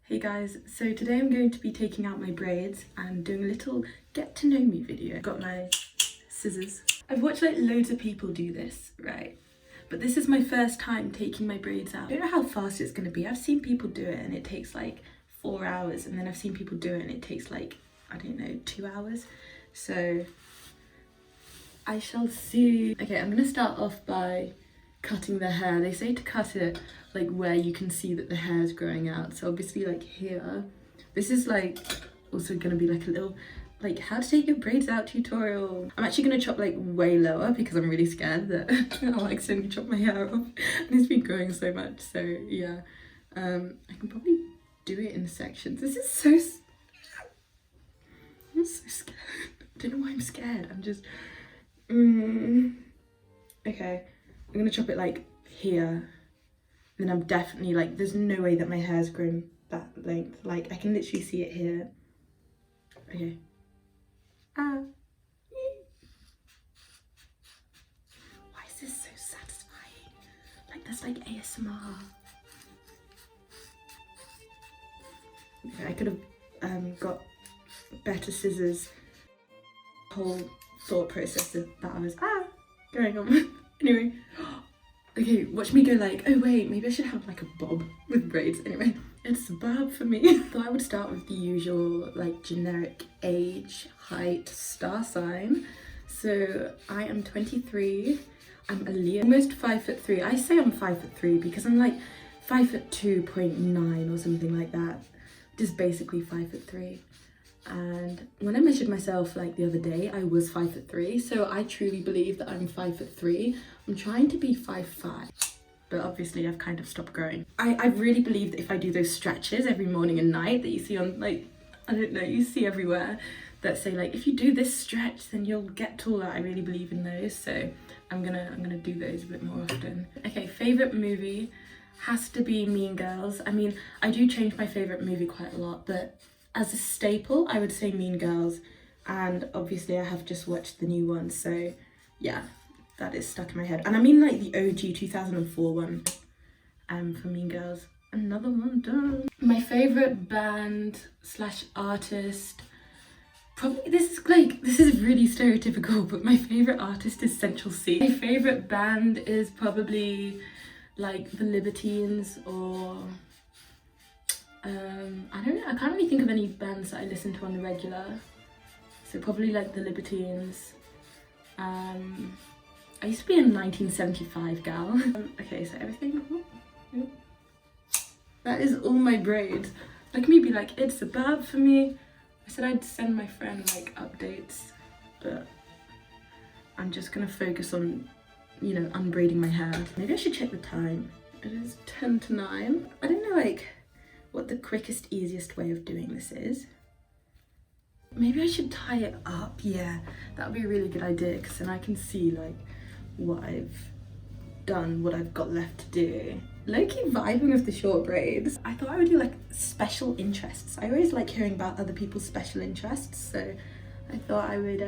Hey guys, so today I'm going to be taking out my braids and doing a little get to know me video. I've got my scissors. I've watched like loads of people do this, right? But this is my first time taking my braids out. I don't know how fast it's going to be. I've seen people do it and it takes like 4 hours, and then I've seen people do it and it takes like, I don't know, 2 hours. So I shall see. Okay, I'm going to start off by cutting the hair. They say to cut it like where you can see that the hair is growing out, so obviously like here. This is like also gonna be like a little like how to take your braids out tutorial. I'm actually gonna chop like way lower because I'm really scared that I'll accidentally chop my hair off and it's been growing so much. So yeah, I can probably do it in sections. This is so I'm so scared. I don't know why I'm scared. I'm just okay, I'm gonna chop it like here. Then I'm definitely like, there's no way that my hair's grown that length. Like I can literally see it here. Okay. Ah. Why is this so satisfying? Like that's like ASMR. Okay, I could have got better scissors. Whole thought process that I was going on. Anyway. Okay, watch me go like, oh wait, maybe I should have like a bob with braids. Anyway, it's a bob for me. So I would start with the usual like generic age, height, star sign. So I am 23, I'm a Leo, almost 5'3". I say I'm 5'3" because I'm like 5'2.9" or something like that. Just basically 5'3". And when I measured myself like the other day, I was 5'3", so I truly believe that I'm 5'3". I'm trying to be 5'5", but obviously I've kind of stopped growing. I really believe that if I do those stretches every morning and night that you see on like, I don't know, you see everywhere that say like, if you do this stretch then you'll get taller. I really believe in those, so I'm gonna do those a bit more often. Okay, favorite movie has to be Mean Girls. I mean, I do change my favorite movie quite a lot, but as a staple, I would say Mean Girls, and obviously I have just watched the new one, so yeah, that is stuck in my head. And I mean like the OG 2004 one for Mean Girls. Another one done. My favourite band slash artist, probably this is really stereotypical, but my favourite artist is Central C. My favourite band is probably like the Libertines or I don't know, I can't really think of any bands that I listen to on the regular. So probably like the Libertines. I used to be a 1975 gal. Okay, so everything. That is all my braids. Look at me be like, it's a bab for me. I said I'd send my friend like updates, but I'm just gonna focus on, you know, unbraiding my hair. Maybe I should check the time. It is 10 to 9. I don't know like what the quickest, easiest way of doing this is. Maybe I should tie it up. Yeah, that would be a really good idea, because then I can see like what I've done, what I've got left to do. Low-key vibing with the short braids. I thought I would do like special interests. I always like hearing about other people's special interests, so I thought I would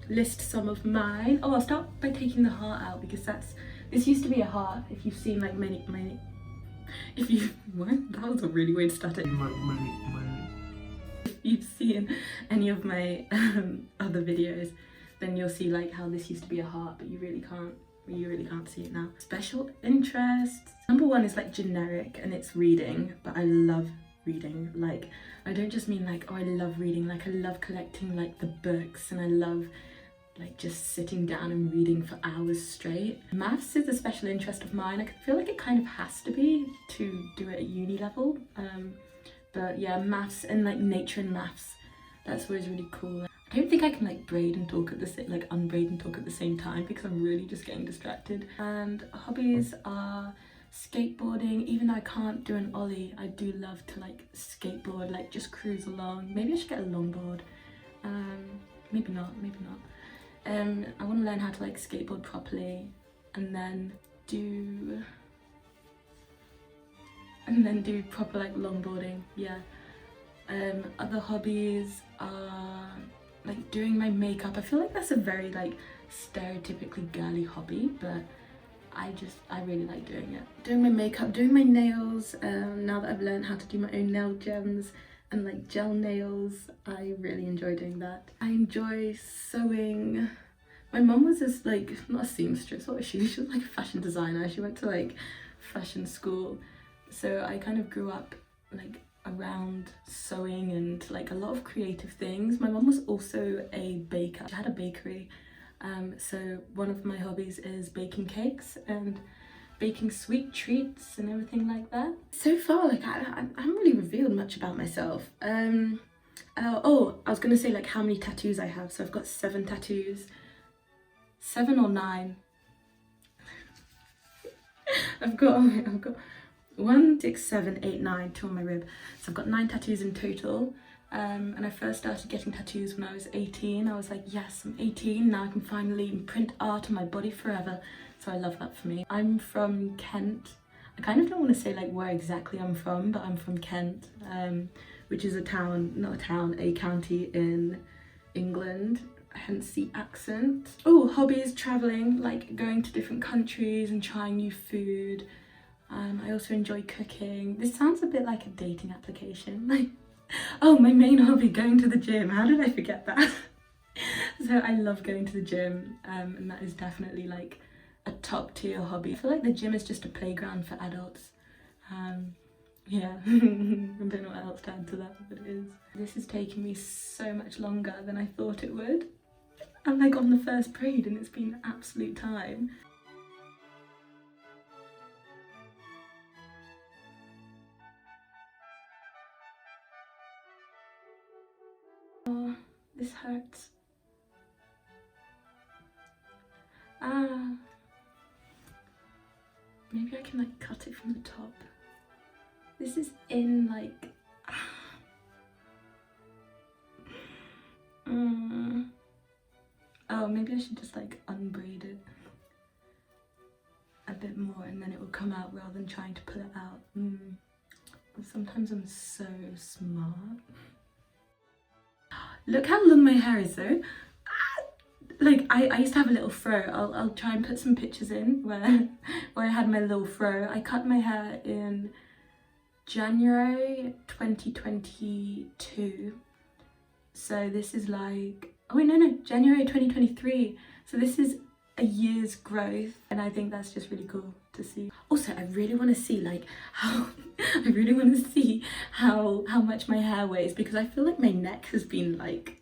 list some of mine. Oh, I'll start by taking the heart out, because this used to be a heart. If you've seen like what? That was a really weird stutter. If you've seen any of my other videos, then you'll see like how this used to be a heart, but you really can't see it now. Special interests. Number 1 is like generic, and it's reading, but I love reading. Like, I don't just mean like, oh, I love reading, like I love collecting like the books, and I love like just sitting down and reading for hours straight. Maths is a special interest of mine. I feel like it kind of has to be to do it at uni level. But yeah, maths and like nature and maths, that's always really cool. I don't think I can like braid and talk at the same, like unbraid and talk at the same time, because I'm really just getting distracted. And hobbies are skateboarding. Even though I can't do an ollie, I do love to like skateboard, like just cruise along. Maybe I should get a longboard. Maybe not. I want to learn how to like skateboard properly, and then do proper like longboarding. Yeah. Other hobbies are like doing my makeup. I feel like that's a very like stereotypically girly hobby, but I really like doing it. Doing my makeup, doing my nails, now that I've learned how to do my own nail gems and like gel nails, I really enjoy doing that. I enjoy sewing. My mum was just like, not a seamstress, what was she? She was like a fashion designer. She went to like fashion school. So I kind of grew up like around sewing and like a lot of creative things. My mum was also a baker. She had a bakery. So one of my hobbies is baking cakes and baking sweet treats and everything like that. So far, like I haven't really revealed much about myself. Oh, I was gonna say like how many tattoos I have. So I've got 7 tattoos. 7 or 9. I've got 1, 6, 7, 8, 9, 2 on my rib. So I've got 9 tattoos in total. And I first started getting tattoos when I was 18. I was like, yes, I'm 18, now I can finally imprint art on my body forever. So I love that for me. I'm from Kent. I kind of don't want to say like where exactly I'm from, but I'm from Kent, which is a town, not a town, a county in England, hence the accent. Oh, hobbies, traveling, like going to different countries and trying new food. I also enjoy cooking. This sounds a bit like a dating application. Like, oh, my main hobby, going to the gym. How did I forget that? So I love going to the gym, and that is definitely like a top tier hobby. I feel like the gym is just a playground for adults. Yeah, I don't know what else to add to that, but it is. This is taking me so much longer than I thought it would. I'm like on the first braid and it's been absolute time. Oh, this hurts. Maybe I can like cut it from the top. This is in like... Oh, maybe I should just like unbraid it a bit more and then it will come out rather than trying to pull it out. Sometimes I'm so smart. Look how long my hair is though. Like I used to have a little fro. I'll try and put some pictures in where I had my little fro. I cut my hair in January 2022. So this is like, oh wait, no, January 2023. So this is a year's growth and I think that's just really cool to see. Also, I really want to see like how how much my hair weighs because I feel like my neck has been like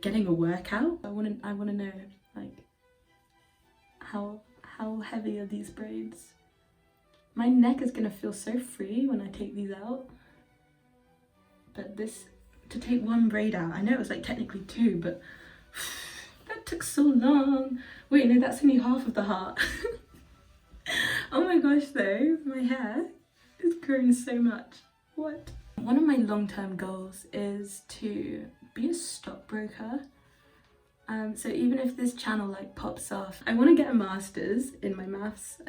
getting a workout. I want to know like how heavy are these braids? My neck is gonna feel so free when I take these out. But this, to take 1 braid out, I know it was like technically 2, but that took so long. Wait, no, that's only half of the heart. Oh my gosh though, my hair is growing so much. What? One of my long-term goals is to be a stockbroker. So even if this channel like pops off, I want to get a master's in my maths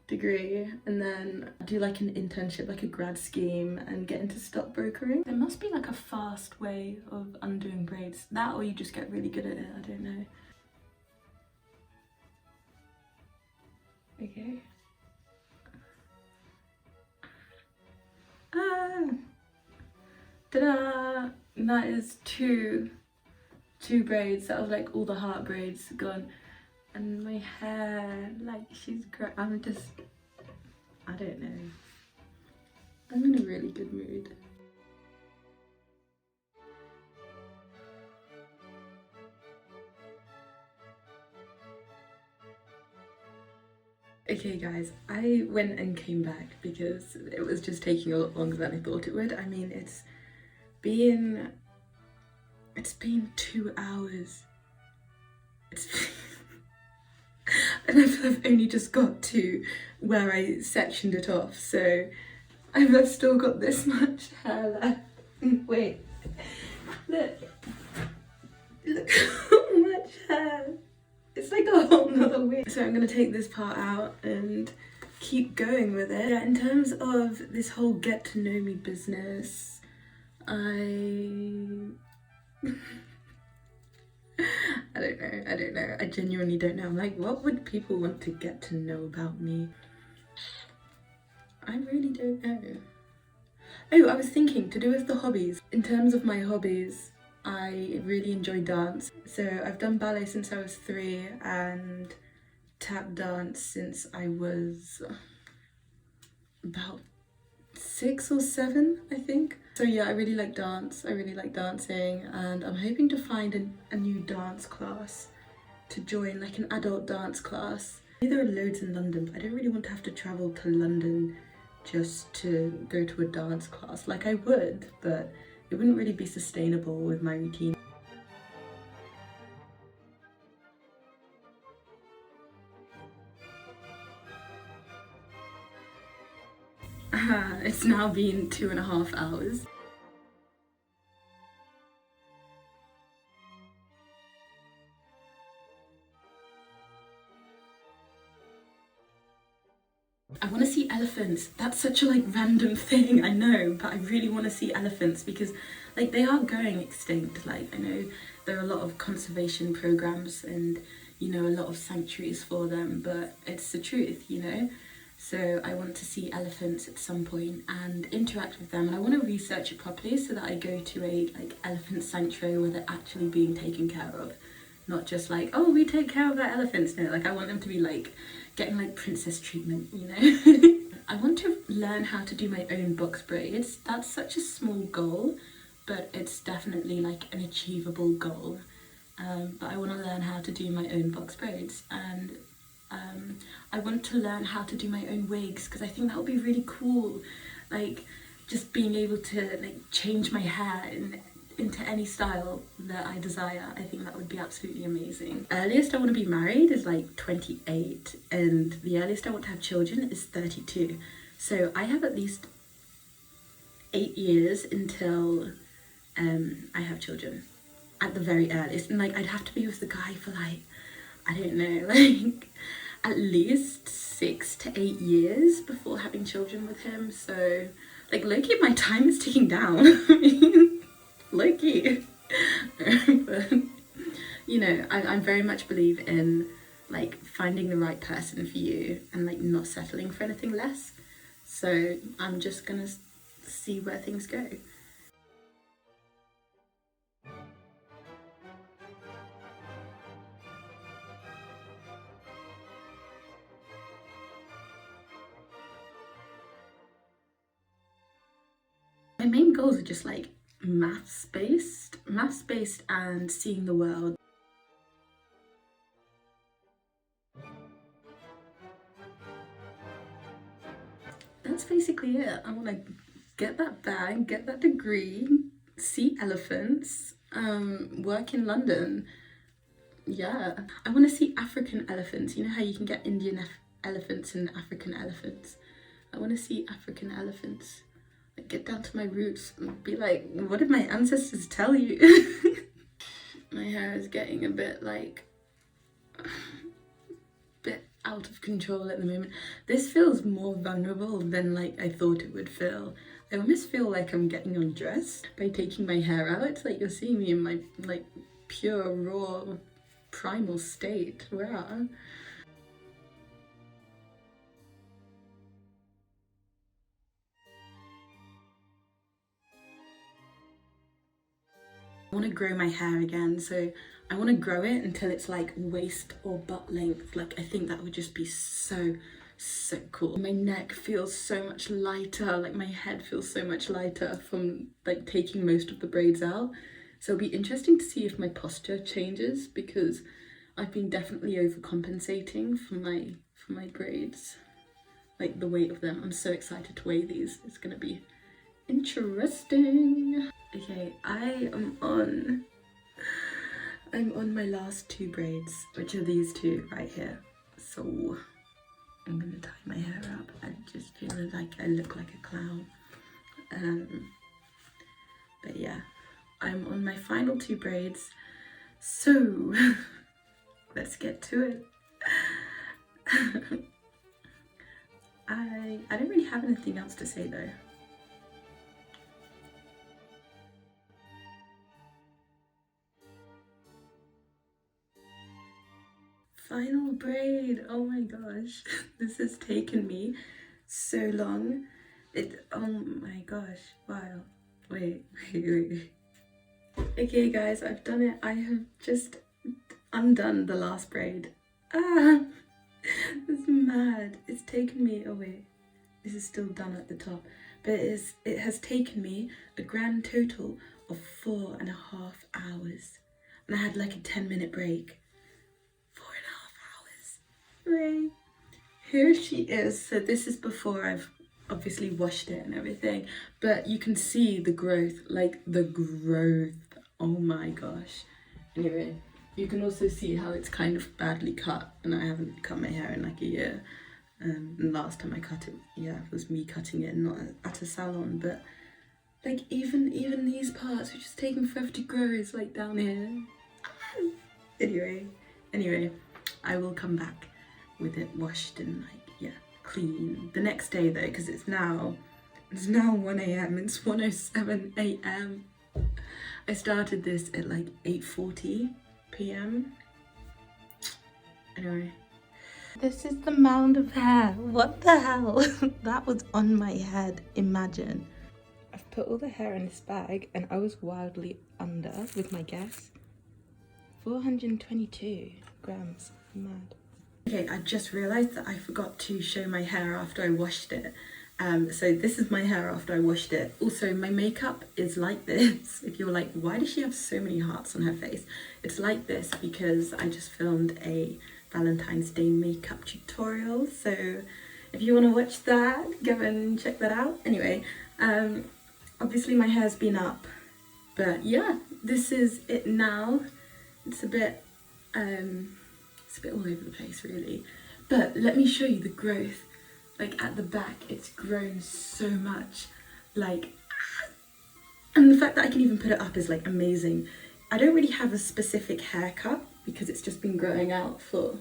degree and then do like an internship, like a grad scheme and get into stockbrokering. There must be like a fast way of undoing braids. That or you just get really good at it, I don't know. Okay. Ta-da! That is two braids. That was like all the heart braids gone. And my hair, like she's great. I don't know. I'm in a really good mood. Okay guys, I went and came back because it was just taking a lot longer than I thought it would. I mean, it's been 2 hours. And I've only just got to where I sectioned it off, so I've still got this much hair left. Wait, look how much hair. It's like a whole nother wig. So I'm gonna take this part out and keep going with it. Yeah, in terms of this whole get to know me business, I don't know. I genuinely don't know. I'm like, what would people want to get to know about me? I really don't know. Oh, I was thinking to do with the hobbies. In terms of my hobbies, I really enjoy dance. So I've done ballet since I was 3 and tap dance since I was about 6 or 7, I think. So yeah, I really like dance. I really like dancing, and I'm hoping to find a new dance class to join, like an adult dance class. There are loads in London, but I don't really want to have to travel to London just to go to a dance class. Like I would, but it wouldn't really be sustainable with my routine. It's now been 2.5 hours. I want to see elephants. That's such a like random thing, I know, but I really want to see elephants because like they are going extinct. Like I know there are a lot of conservation programs and you know a lot of sanctuaries for them, but it's the truth, you know. So I want to see elephants at some point and interact with them, and I want to research it properly so that I go to a like elephant sanctuary where they're actually being taken care of, not just like, oh, we take care of our elephants. No, like I want them to be like getting like princess treatment, you know. I want to learn how to do my own box braids. That's such a small goal, but it's definitely like an achievable goal. But I want to learn how to do my own box braids, and I want to learn how to do my own wigs because I think that would be really cool. Like just being able to like change my hair into any style that I desire. I think that would be absolutely amazing. Earliest I want to be married is like 28, and the earliest I want to have children is 32. So I have at least 8 years until I have children at the very earliest. And like I'd have to be with the guy for like, I don't know, like at least 6 to 8 years before having children with him. So like low-key my time is ticking down. I mean, low-key. But you know, I very much believe in like finding the right person for you and like not settling for anything less. So I'm just gonna see where things go. My main goals are just like maths based and seeing the world. That's basically it. I want to get that bag, get that degree, see elephants, work in London. Yeah, I want to see African elephants. You know how you can get Indian elephants and African elephants? I want to see African elephants. Like, get down to my roots and be like, what did my ancestors tell you? My hair is getting a bit like bit out of control at the moment. This feels more vulnerable than like I thought it would feel. I almost feel like I'm getting undressed by taking my hair out. It's like you're seeing me in my like pure raw primal state. Wow. I want to grow my hair again, so I want to grow it until it's like waist or butt length. Like I think that would just be so cool. My neck feels so much lighter, like my head feels so much lighter from like taking most of the braids out. So it'll be interesting to see if my posture changes because I've been definitely overcompensating for my braids, like the weight of them. I'm so excited to weigh these. It's gonna be interesting. Okay, I'm on my last 2 braids, which are these 2 right here. So I'm gonna tie my hair up. I just feel like I look like a clown. But yeah, I'm on my final 2 braids. So let's get to it. I don't really have anything else to say though. final braid. Oh my gosh, this has taken me so long. Oh my gosh, wow. Wait. Okay guys, I've done it. I have just undone the last braid. Ah, it's mad. It's taken me, oh wait, this is still done at the top, but it has taken me a grand total of 4.5 hours. And I had like a 10-minute break. 4.5 hours. Right. Here she is. So this is before I've obviously washed it and everything, but you can see the growth, like the growth. Oh my gosh. Anyway, you can also see how it's kind of badly cut, and I haven't cut my hair in like a year. And last time I cut it, yeah, it was me cutting it, not at a salon, but like even these parts, which is taking forever to grow, is like down here. Anyway, I will come back with it washed and like, yeah, clean the next day though, because it's now 1 a.m. It's 1:07 a.m. I started this at like 8:40 p.m. Anyway, this is the mound of hair. What the hell? That was on my head, imagine. I've put all the hair in this bag and I was wildly under with my guess. 422 grams, mad. Okay, I just realised that I forgot to show my hair after I washed it. So this is my hair after I washed it. Also, my makeup is like this. If you're like, why does she have so many hearts on her face? It's like this because I just filmed a Valentine's Day makeup tutorial. So if you want to watch that, go and check that out. Anyway, obviously my hair's been up, but yeah, this is it now. It's a bit all over the place really, but let me show you the growth. Like at the back, it's grown so much, like, and the fact that I can even put it up is like amazing. I don't really have a specific haircut because it's just been growing out for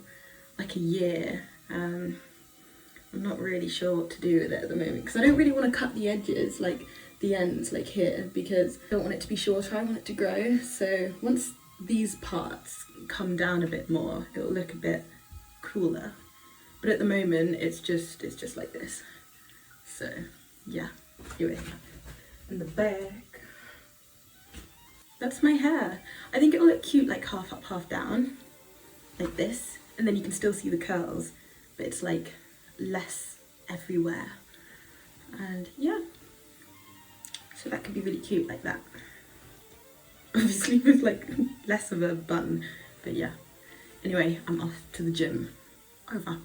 like a year. I'm not really sure what to do with it at the moment because I don't really want to cut the edges, like the ends, like here, because I don't want it to be shorter. I want it to grow. So once these parts come down a bit more, it'll look a bit cooler, but at the moment it's just like this. So yeah, anyway, in the back, that's my hair. I think it'll look cute like half up, half down, like this, and then you can still see the curls, but it's like less everywhere. And yeah, so that could be really cute like that. Obviously with like less of a bun, but yeah. Anyway, I'm off to the gym. Over.